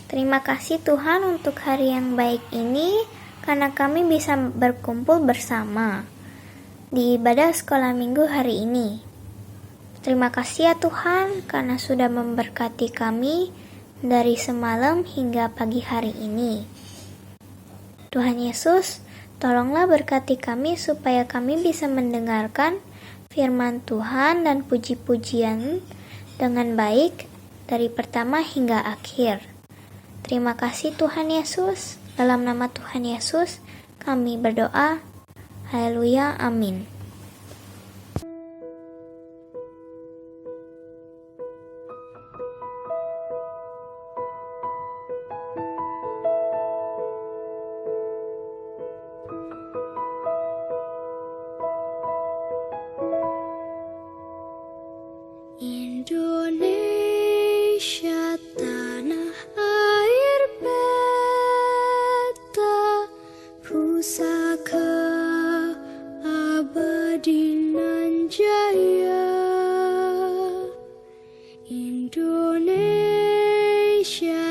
Terima kasih Tuhan untuk hari yang baik ini, karena kami bisa berkumpul bersama di ibadah sekolah minggu hari ini. Terima kasih ya Tuhan, karena sudah memberkati kami dari semalam hingga pagi hari ini. Tuhan Yesus, tolonglah berkati kami supaya kami bisa mendengarkan firman Tuhan dan puji-pujian dengan baik dari pertama hingga akhir. Terima kasih Tuhan Yesus. Dalam nama Tuhan Yesus kami berdoa. Haleluya, amin. Indonesia tanah air beta, pusaka abadi nan jaya. Indonesia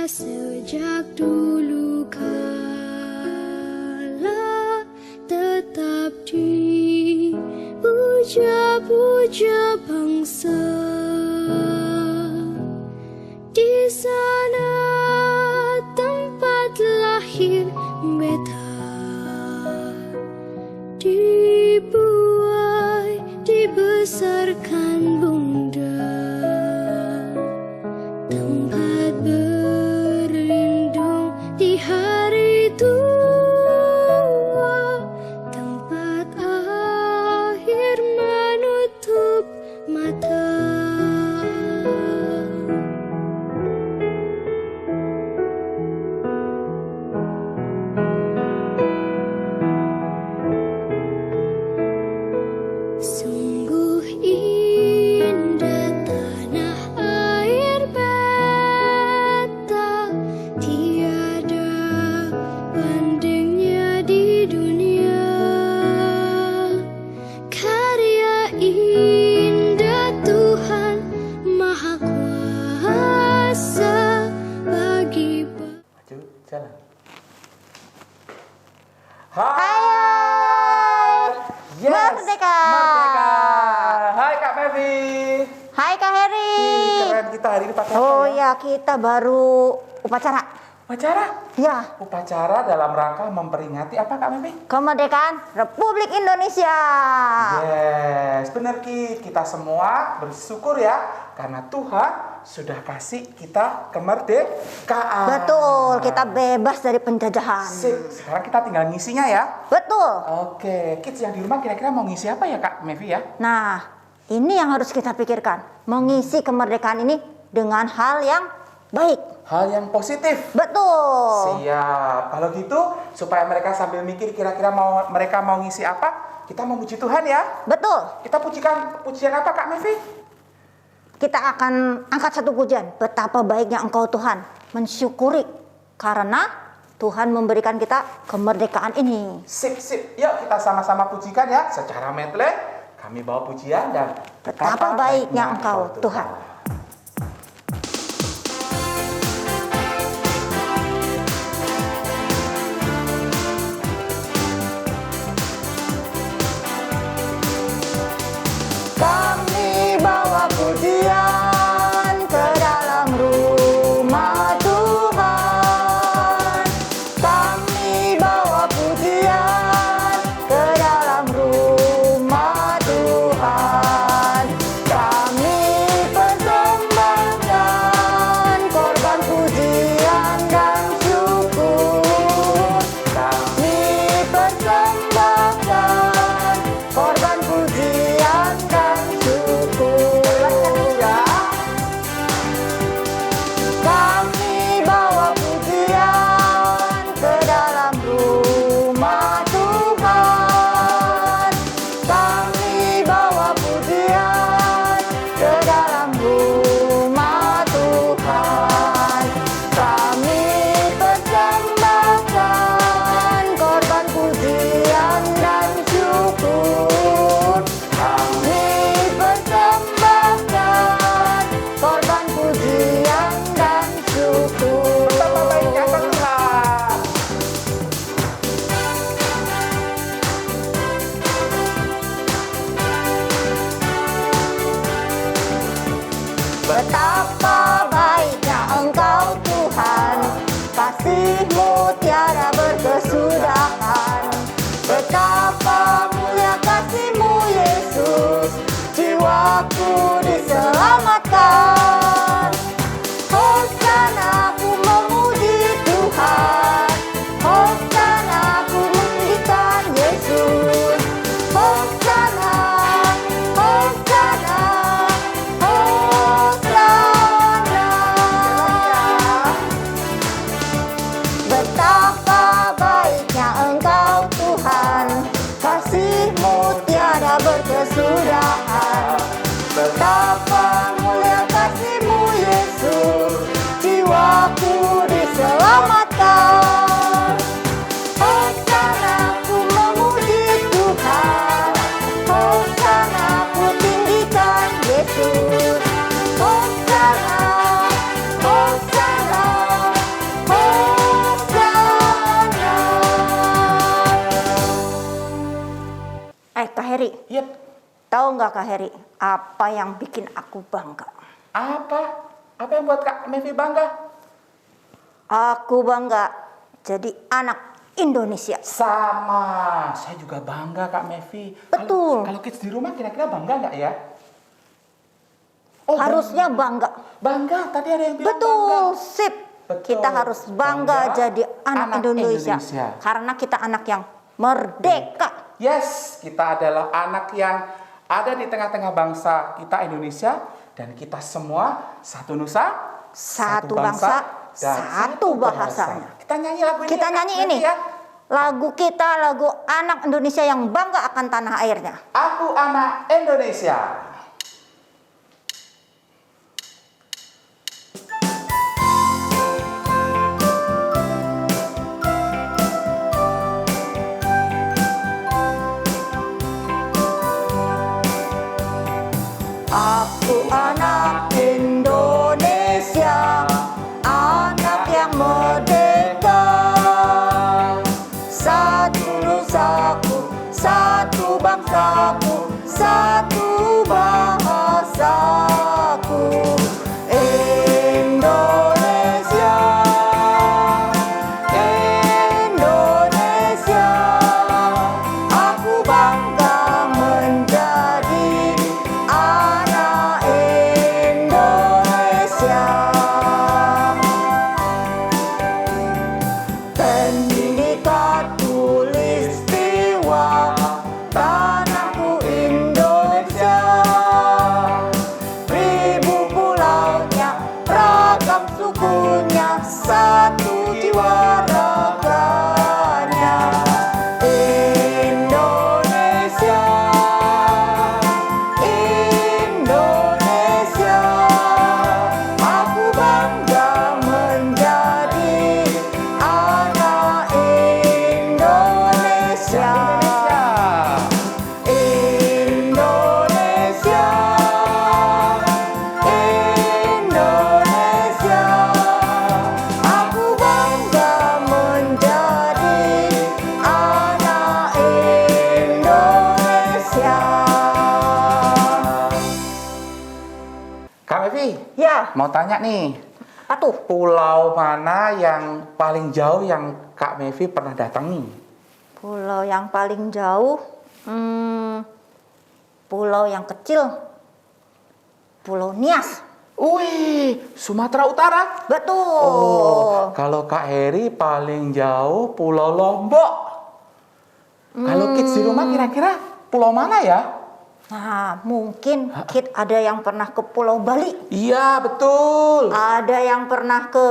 sejak dulu kala tetap dipuja-puja bangsa. Di sana tempat lahir beta, dibuai, dibesarkan bunda, tempat berlindung di hari tua, tempat akhir menutup mata. Sungguh indah tanah air beta, tiada bandingnya di dunia. Karya indah Tuhan Maha Kuasa bagi Maju, jalan. Yes, Merdeka. Merdeka. Hai Kak Mevi. Hai Kak Heri. Keren kita hari ini pakai apa Oh ya? ya, kita baru upacara. Upacara. Ya, Upacara dalam rangka memperingati apa Kak Mevi? kemerdekaan Republik Indonesia. Yes, benar Ki. Kita semua bersyukur ya karena Tuhan sudah kasih kita kemerdekaan. Betul, kita bebas dari penjajahan. Sip, sekarang kita tinggal ngisinya ya. Betul. Oke, kids yang di rumah kira-kira mau ngisi apa ya Kak Mevi ya? Nah, ini yang harus kita pikirkan. Mengisi kemerdekaan ini dengan hal yang baik. Hal yang positif. Betul. Siap. Kalau gitu, supaya mereka sambil mikir kira-kira mereka mau ngisi apa, kita memuji Tuhan ya. Betul. Kita pujian apa Kak Mevi? Kita akan angkat satu pujian. Betapa baiknya Engkau Tuhan. Mensyukuri karena Tuhan memberikan kita kemerdekaan ini. Sip. Yuk kita sama-sama pujikan ya. Secara medley, kami bawa pujian dan Betapa baiknya Engkau Tuhan. Kami bawa pujian ke dalam rumah Tuhan. Kami bawa pujian ke dalam rumah Tuhan. Kami kasih-Mu tiada berkesudahan. Betapa mulia kasih-Mu Yesus, jiwaku diselamatkan. Hosana ku memuji Tuhan, Hosana ku tinggikan Yesus. Hosana, Hosana, Hosana. Kak Heri, Yep. tahu nggak Kak Heri, apa yang bikin aku bangga? Apa? Apa yang buat Kak Mevi bangga? Aku bangga jadi anak Indonesia. Sama, saya juga bangga Kak Mevi. Betul. Kalau kids di rumah kira-kira bangga nggak ya? Harusnya bangga. Bangga, tadi ada yang bilang Betul, bangga. sip. Betul. Kita harus bangga jadi anak Indonesia. Indonesia. Karena kita anak yang merdeka. Yes, kita adalah anak yang ada di tengah-tengah bangsa kita Indonesia. Dan kita semua satu nusa, Satu bangsa, dan satu bahasanya. Kita nyanyi lagu ini. Kita ya, Kak nyanyi Mevi ini. ya. Lagu kita, lagu anak Indonesia yang bangga akan tanah airnya. Aku anak Indonesia. Aku anak Indonesia, anak yang merdeka. Satu nusaku, satu bangsaku, satu bahasaku. Indonesia, Indonesia, aku bangga menjadi anak Indonesia. Pendidikan tulistiwa, tanahku Indonesia. Ribu pulaunya, ragam sukunya, satu jiwa raganya. Indonesia, Indonesia, aku bangga menjadi anak Indonesia. Indonesia, Indonesia, aku bangga menjadi anak Indonesia. Kak Mevi, Ya, mau tanya nih. atuh. Pulau mana yang paling jauh yang Kak Mevi pernah datangi? Pulau yang paling jauh, pulau yang kecil, Pulau Nias. Wih, Sumatera Utara. Betul. Oh, kalau Kak Heri paling jauh Pulau Lombok. Kalau kids di rumah kira-kira pulau mana ya? Nah, mungkin Kit ada yang pernah ke Pulau Bali, Iya, betul. ada yang pernah ke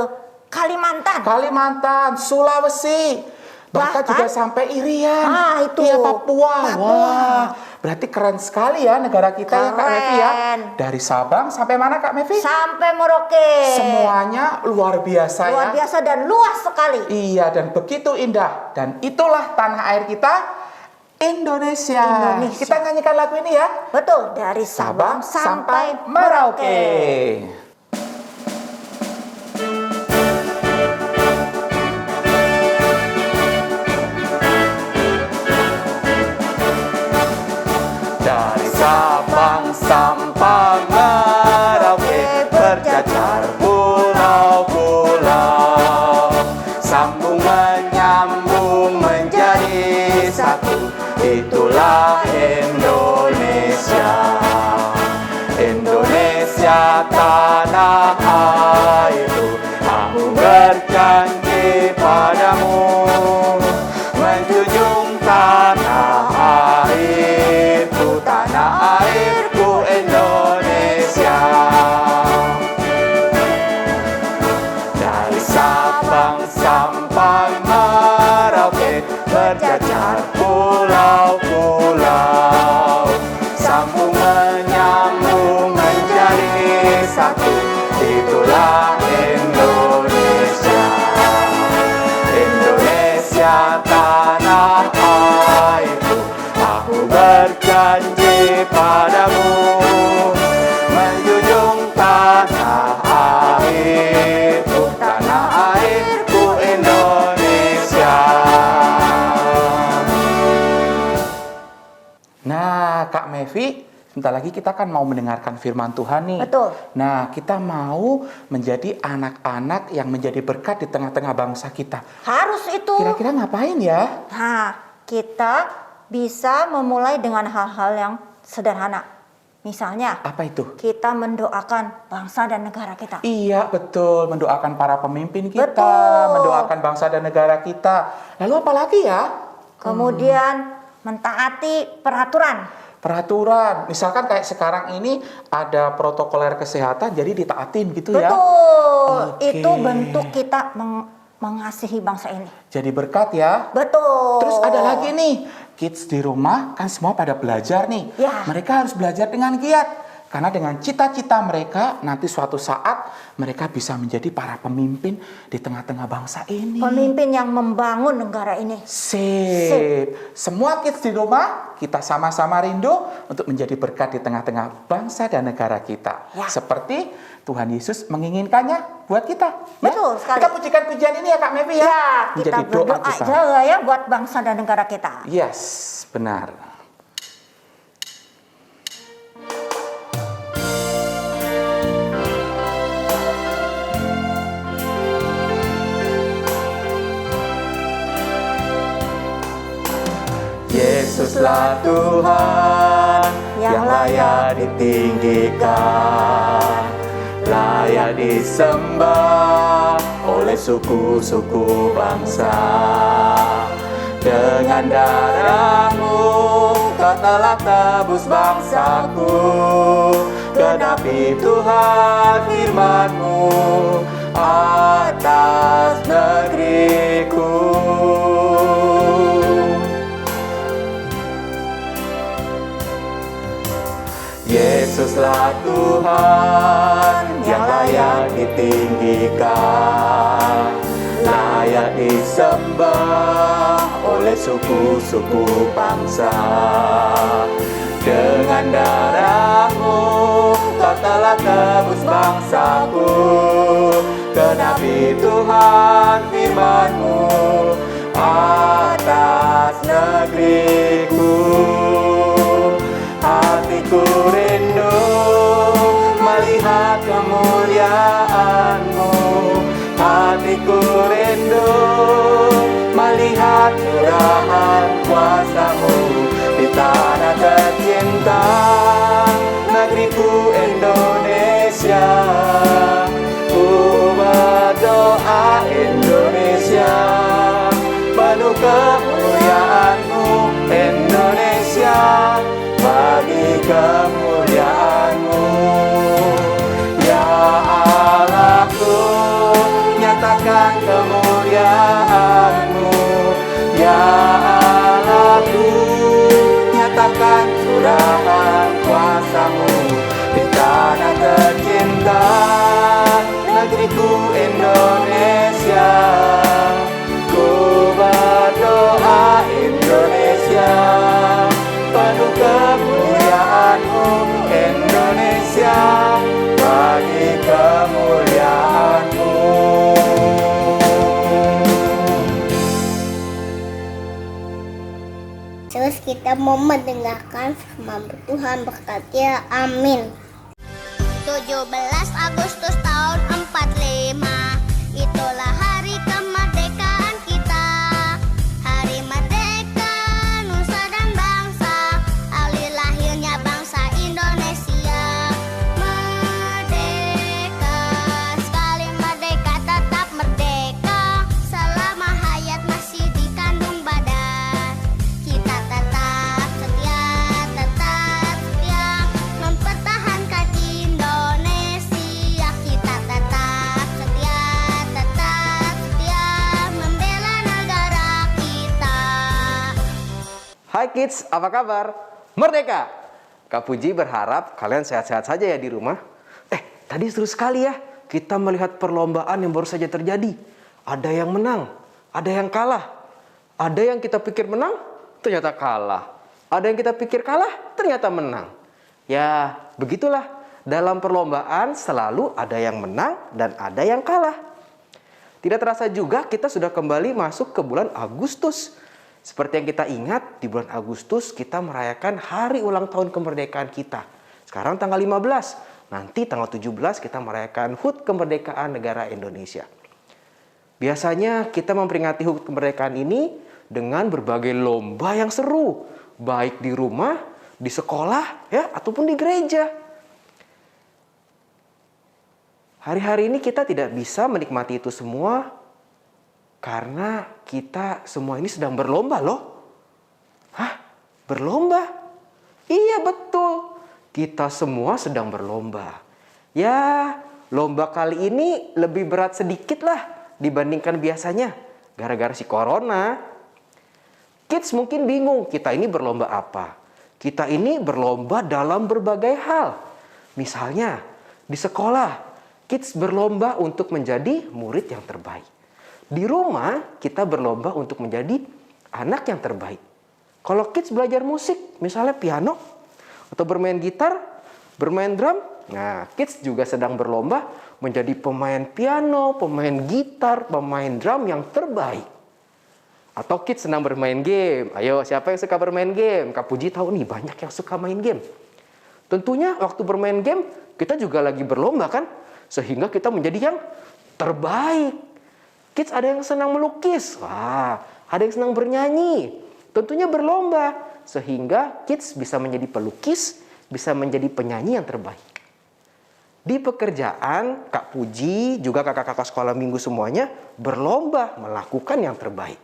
Kalimantan. Kalimantan, Sulawesi, bahkan Bahkan- juga sampai Irian. Ah, itu. Iya, Papua. Papua. Wah, berarti keren sekali ya negara kita ya Kak Mevi ya. Keren. Dari Sabang sampai mana Kak Mevi? Sampai Merauke. Semuanya luar biasa Luar ya. biasa dan luas sekali. Iya, dan begitu indah. Dan itulah tanah air kita, Indonesia. Indonesia. Kita nyanyikan lagu ini ya. Betul, dari Sabang Sabang sampai sampai Merauke. Dari Sabang sampai Merauke, berjajar pulau-pulau, sambung menyambung menjadi satu. Itulah Indonesia. Indonesia tanah airku, aku berjanji padamu, menjunjung tanah airku, tanah airku Indonesia. Dari Sabang sampai Merauke, berjajar pulau-pulau, Aku berjanji padamu, menjunjung tanah airku, tanah airku Indonesia. Nah, Kak Mevi, sebentar lagi kita kan mau mendengarkan firman Tuhan nih. Betul. Nah, kita mau menjadi anak-anak yang menjadi berkat di tengah-tengah bangsa kita. Harus itu. Kira-kira ngapain ya? Nah, kita bisa memulai dengan hal-hal yang sederhana. Misalnya, Apa itu? kita mendoakan bangsa dan negara kita. Iya, betul. Mendoakan para pemimpin kita, Betul. mendoakan bangsa dan negara kita. Lalu apa lagi ya? Kemudian mentaati peraturan. Peraturan. Misalkan kayak sekarang ini ada protokoler kesehatan, jadi ditaatin gitu ya. Betul. Oke. Itu bentuk kita mengasihi bangsa ini. Jadi berkat ya. Betul. Terus ada lagi nih, kids di rumah kan semua pada belajar nih. Ya. Mereka harus belajar dengan giat. Karena dengan cita-cita mereka, nanti suatu saat mereka bisa menjadi para pemimpin di tengah-tengah bangsa ini. Pemimpin yang membangun negara ini. Sip. Semua kids di rumah, kita sama-sama rindu untuk menjadi berkat di tengah-tengah bangsa dan negara kita. Ya. Seperti Tuhan Yesus menginginkannya buat kita. Ya? Betul sekali. Kita pujikan pujian ini ya Kak Mevi ya. Ya, Menjadi kita berdoa juga ya buat bangsa dan negara kita. Yes, benar. Yesuslah Tuhan yang layak ditinggikan, layak disembah oleh suku-suku bangsa. Dengan darah-Mu Kau telah tebus bangsaku, genapi Tuhan firman-Mu atas negeriku. Yesuslah Tuhan yang layak ditinggikan, layak disembah oleh suku-suku bangsa. Dengan darah-Mu Kau telah tebus bangsaku, genapi Tuhan firman-Mu atas negeriku. Hatiku rindu melihat kemuliaan-Mu, hatiku rindu melihat curahan kuasa-Mu di tanah tercinta, negeriku Indonesia. Ku berdoa Indonesia, penuh kemuliaan-Mu Indonesia, bagi kemuliaan-Mu. Ya Allahku, nyatakan kemuliaan-Mu. Ya Allahku, nyatakan curahan kuasa-Mu di tanah tercinta, negeriku Indonesia. Ku berdoa Indonesia, penuh kemuliaan-Mu Indonesia, bagi kemuliaan-Mu. Terus kita mau mendengarkan firman Tuhan, berkatnya amin. 17 Agustus tahun 45, itulah hari kemerdekaan kita. Hari merdeka nusa dan bangsa, hari lahirnya bangsa Indonesia. Merdeka, sekali merdeka tetap merdeka, selama hayat masih dikandung badan. Kita tetap setia mempertahankan Indonesia. Kita tetap setia membela negara kita. Hai kids, apa kabar? Merdeka! Kak Puji berharap kalian sehat-sehat saja ya di rumah. Tadi seru sekali ya. Kita melihat perlombaan yang baru saja terjadi. Ada yang menang, ada yang kalah. Ada yang kita pikir menang, ternyata kalah. Ada yang kita pikir kalah, ternyata menang. Ya, begitulah. Dalam perlombaan selalu ada yang menang dan ada yang kalah. Tidak terasa juga kita sudah kembali masuk ke bulan Agustus. Seperti yang kita ingat, di bulan Agustus kita merayakan hari ulang tahun kemerdekaan kita. Sekarang tanggal 15, nanti tanggal 17 kita merayakan HUT kemerdekaan negara Indonesia. Biasanya kita memperingati HUT kemerdekaan ini dengan berbagai lomba yang seru, baik di rumah, di sekolah, ya, ataupun di gereja. Hari-hari ini kita tidak bisa menikmati itu semua karena kita semua ini sedang berlomba loh. Hah? Berlomba? Iya betul. Kita semua sedang berlomba. Ya, lomba kali ini lebih berat sedikit lah dibandingkan biasanya. Gara-gara si corona. Kids mungkin bingung, kita ini berlomba apa? Kita ini berlomba dalam berbagai hal. Misalnya, di sekolah, kids berlomba untuk menjadi murid yang terbaik. Di rumah, kita berlomba untuk menjadi anak yang terbaik. Kalau kids belajar musik, misalnya piano, atau bermain gitar, bermain drum, nah kids juga sedang berlomba menjadi pemain piano, pemain gitar, pemain drum yang terbaik. Atau kids sedang bermain game. Ayo, siapa yang suka bermain game? Kak Puji tahu nih, banyak yang suka main game. Tentunya waktu bermain game, kita juga lagi berlomba kan? Sehingga kita menjadi yang terbaik. Kids ada yang senang melukis. Wah, ada yang senang bernyanyi. Tentunya berlomba. Sehingga kids bisa menjadi pelukis, bisa menjadi penyanyi yang terbaik. Di pekerjaan, Kak Puji, juga kakak-kakak sekolah minggu semuanya berlomba melakukan yang terbaik.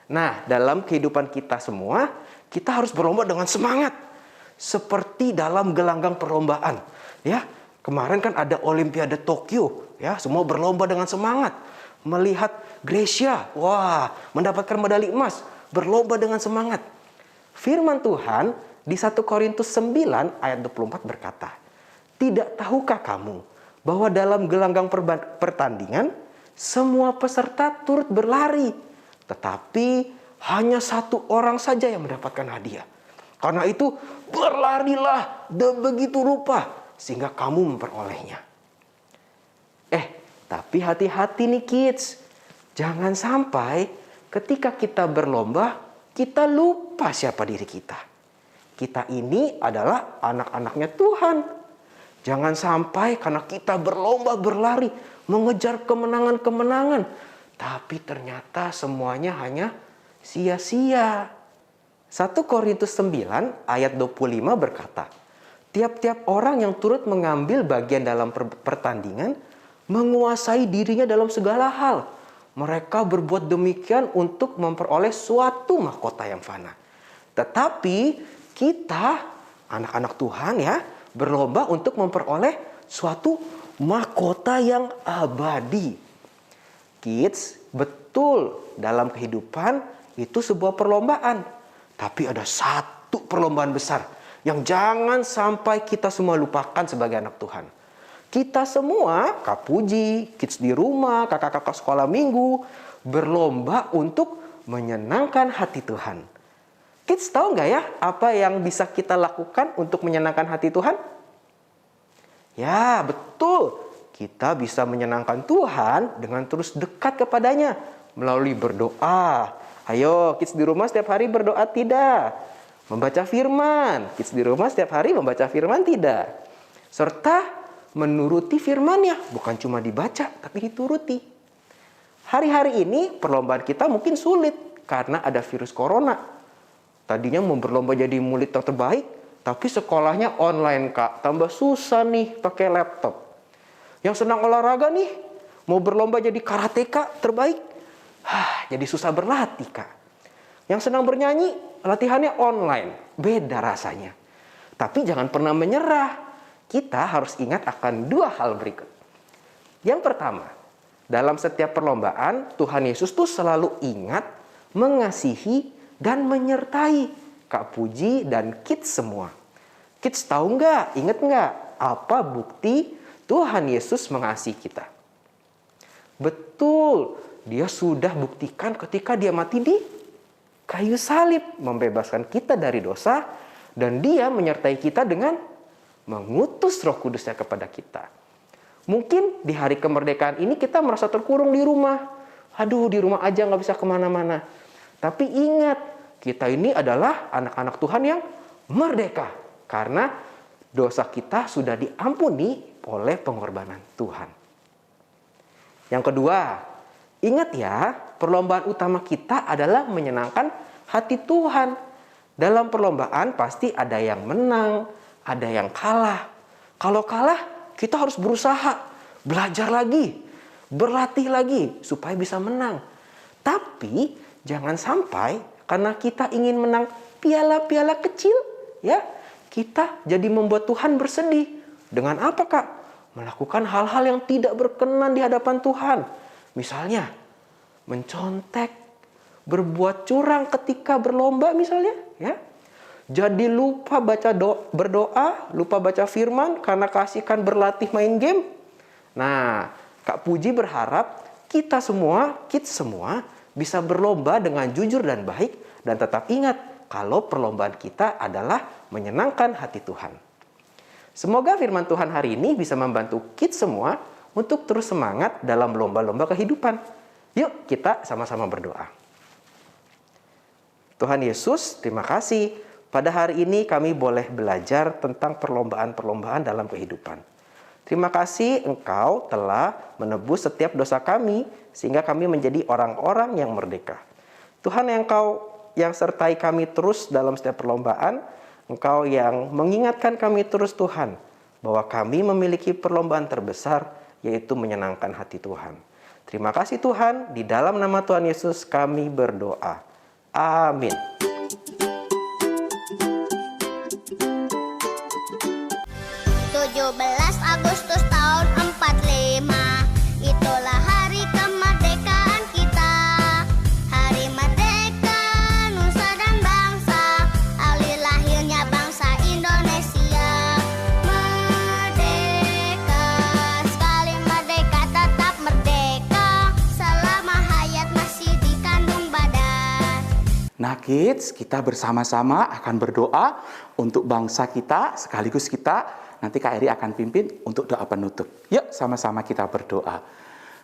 Nah, dalam kehidupan kita semua, kita harus berlomba dengan semangat. Seperti dalam gelanggang perlombaan. Ya, kemarin kan ada Olimpiade Tokyo. Ya, semua berlomba dengan semangat. Melihat Gracia, wah, mendapatkan medali emas. Berlomba dengan semangat. Firman Tuhan di 1 Korintus 9 ayat 24 berkata, "Tidak tahukah kamu bahwa dalam gelanggang pertandingan, semua peserta turut berlari. Tetapi hanya satu orang saja yang mendapatkan hadiah. Karena itu berlarilah begitu rupa sehingga kamu memperolehnya." Tapi hati-hati nih kids. Jangan sampai ketika kita berlomba, kita lupa siapa diri kita. Kita ini adalah anak-anaknya Tuhan. Jangan sampai karena kita berlomba berlari, mengejar kemenangan-kemenangan, tapi ternyata semuanya hanya sia-sia. 1 Korintus 9 ayat 25 berkata, "Tiap-tiap orang yang turut mengambil bagian dalam pertandingan menguasai dirinya dalam segala hal. Mereka berbuat demikian untuk memperoleh suatu mahkota yang fana. Tetapi kita, anak-anak Tuhan ya, berlomba untuk memperoleh suatu mahkota yang abadi." Kids, betul, dalam kehidupan itu sebuah perlombaan. Tapi ada satu perlombaan besar yang jangan sampai kita semua lupakan sebagai anak Tuhan. Kita semua, Kak Puji, kids di rumah, kakak-kakak sekolah minggu, berlomba untuk menyenangkan hati Tuhan. Kids tahu nggak ya apa yang bisa kita lakukan untuk menyenangkan hati Tuhan? Ya, betul. Kita bisa menyenangkan Tuhan dengan terus dekat kepadanya melalui berdoa. Ayo, kids di rumah setiap hari berdoa tidak? Membaca firman. Kids di rumah setiap hari membaca firman tidak? Serta menuruti firman-Nya, bukan cuma dibaca, tapi dituruti. Hari-hari ini perlombaan kita mungkin sulit karena ada virus corona. Tadinya mau berlomba jadi murid yang terbaik, tapi sekolahnya online, Kak. Tambah susah nih pakai laptop. Yang senang olahraga nih, mau berlomba jadi karateka terbaik, jadi susah berlatih, Kak. Yang senang bernyanyi, latihannya online, beda rasanya. Tapi jangan pernah menyerah. Kita harus ingat akan dua hal berikut. Yang pertama, dalam setiap perlombaan, Tuhan Yesus tuh selalu ingat, mengasihi, dan menyertai Kak Puji dan kids semua. Kids tahu nggak, ingat nggak, apa bukti Tuhan Yesus mengasihi kita? Betul, Dia sudah buktikan ketika Dia mati di kayu salib membebaskan kita dari dosa, dan Dia menyertai kita dengan mengutus Roh Kudus-Nya kepada kita. Mungkin di hari kemerdekaan ini kita merasa terkurung di rumah. Aduh, di rumah aja nggak bisa kemana-mana. Tapi ingat, kita ini adalah anak-anak Tuhan yang merdeka. Karena dosa kita sudah diampuni oleh pengorbanan Tuhan. Yang kedua, ingat ya, perlombaan utama kita adalah menyenangkan hati Tuhan. Dalam perlombaan pasti ada yang menang, ada yang kalah. Kalau kalah, kita harus berusaha, belajar lagi, berlatih lagi supaya bisa menang. Tapi jangan sampai karena kita ingin menang piala-piala kecil, ya, kita jadi membuat Tuhan bersedih. Dengan apa, Kak? Melakukan hal-hal yang tidak berkenan di hadapan Tuhan. Misalnya, mencontek, berbuat curang ketika berlomba misalnya, ya. Jadi lupa berdoa, lupa baca firman karena keasikan berlatih main game. Nah, Kak Puji berharap kita semua bisa berlomba dengan jujur dan baik, dan tetap ingat kalau perlombaan kita adalah menyenangkan hati Tuhan. Semoga firman Tuhan hari ini bisa membantu kita semua untuk terus semangat dalam lomba-lomba kehidupan. Yuk kita sama-sama berdoa. Tuhan Yesus, terima kasih. Pada hari ini kami boleh belajar tentang perlombaan-perlombaan dalam kehidupan. Terima kasih Engkau telah menebus setiap dosa kami sehingga kami menjadi orang-orang yang merdeka. Tuhan, Engkau yang sertai kami terus dalam setiap perlombaan, Engkau yang mengingatkan kami terus Tuhan, bahwa kami memiliki perlombaan terbesar, yaitu menyenangkan hati Tuhan. Terima kasih Tuhan, di dalam nama Tuhan Yesus kami berdoa. Amin. 17 Agustus tahun 45, itulah hari kemerdekaan kita. Hari merdeka, nusa dan bangsa, hari lahirnya bangsa Indonesia. Merdeka, sekali merdeka tetap merdeka, selama hayat masih dikandung badan. Nah kids, kita bersama-sama akan berdoa untuk bangsa kita, sekaligus kita nanti Kak Eri akan pimpin untuk doa penutup. Yuk sama-sama kita berdoa.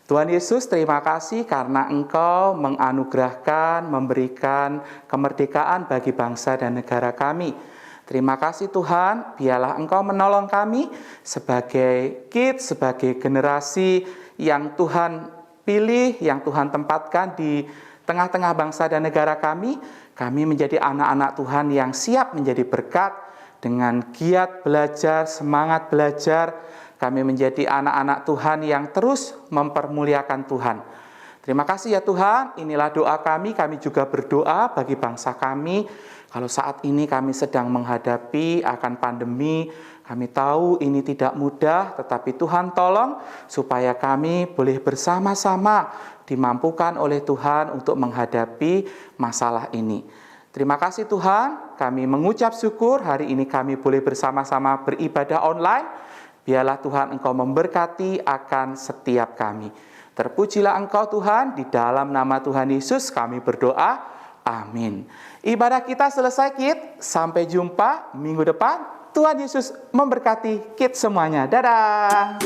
Tuhan Yesus, terima kasih karena Engkau menganugerahkan, memberikan kemerdekaan bagi bangsa dan negara kami. Terima kasih Tuhan, biarlah Engkau menolong kami sebagai kids, sebagai generasi yang Tuhan pilih, yang Tuhan tempatkan di tengah-tengah bangsa dan negara kami. Kami menjadi anak-anak Tuhan yang siap menjadi berkat, dengan giat belajar, semangat belajar. Kami menjadi anak-anak Tuhan yang terus mempermuliakan Tuhan. Terima kasih ya Tuhan, inilah doa kami. Kami juga berdoa bagi bangsa kami. Kalau saat ini kami sedang menghadapi akan pandemi, kami tahu ini tidak mudah, tetapi Tuhan tolong supaya kami boleh bersama-sama dimampukan oleh Tuhan untuk menghadapi masalah ini. Terima kasih Tuhan, kami mengucap syukur hari ini kami boleh bersama-sama beribadah online. Biarlah Tuhan Engkau memberkati akan setiap kami. Terpujilah Engkau Tuhan, di dalam nama Tuhan Yesus kami berdoa. Amin. Ibadah kita selesai Kid, sampai jumpa minggu depan. Tuhan Yesus memberkati Kid semuanya. Dadah.